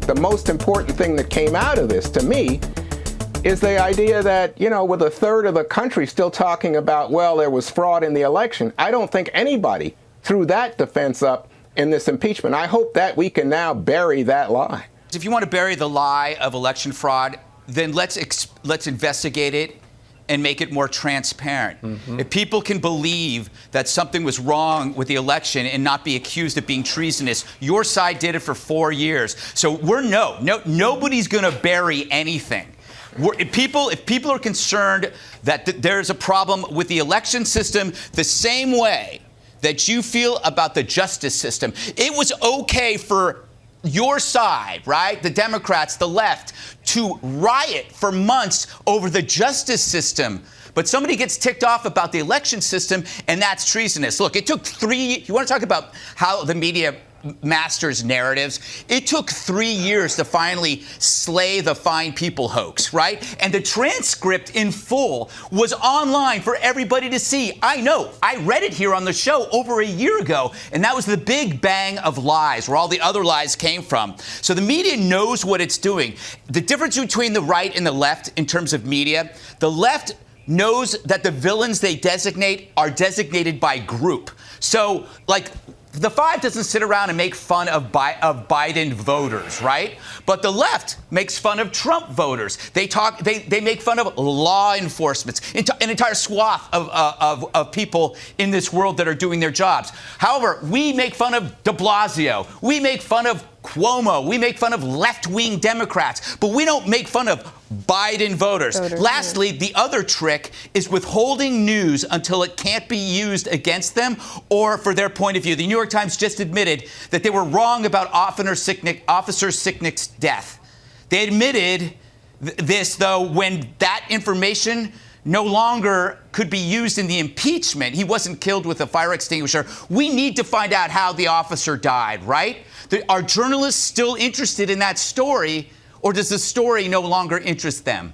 the most important thing that came out of this, to me, is the idea that, with a third of the country still talking about, well, there was fraud in the election, I don't think anybody threw that defense up in this impeachment. I hope that we can now bury that lie. If you want to bury the lie of election fraud, then let's investigate it and make it more transparent. Mm-hmm. If people can believe that something was wrong with the election and not be accused of being treasonous, your side did it for 4 years. So nobody's going to bury anything. If people are concerned that there's a problem with the election system, the same way that you feel about the justice system, it was okay for your side, right, the Democrats, the left, to riot for months over the justice system. But somebody gets ticked off about the election system, and that's treasonous. Look, it took you want to talk about how the media masters narratives? It took 3 years to finally slay the Fine People hoax, right? And the transcript in full was online for everybody to see. I know. I read it here on the show over a year ago, and that was the big bang of lies, where all the other lies came from. So the media knows what it's doing. The difference between the right and the left in terms of media, the left knows that the villains they designate are designated by group. So, the Five doesn't sit around and make fun of Biden voters, right? But the left makes fun of Trump voters. They make fun of law enforcement, an entire swath of people in this world that are doing their jobs. However, we make fun of de Blasio. We make fun of Cuomo. We make fun of left-wing Democrats, but we don't make fun of Biden voters. Lastly, the other trick is withholding news until it can't be used against them or for their point of view. The New York Times just admitted that they were wrong about Officer Sicknick's death. They admitted this, though, when that information no longer could be used in the impeachment. He wasn't killed with a fire extinguisher. We need to find out how the officer died, right? Are journalists still interested in that story, or does the story no longer interest them?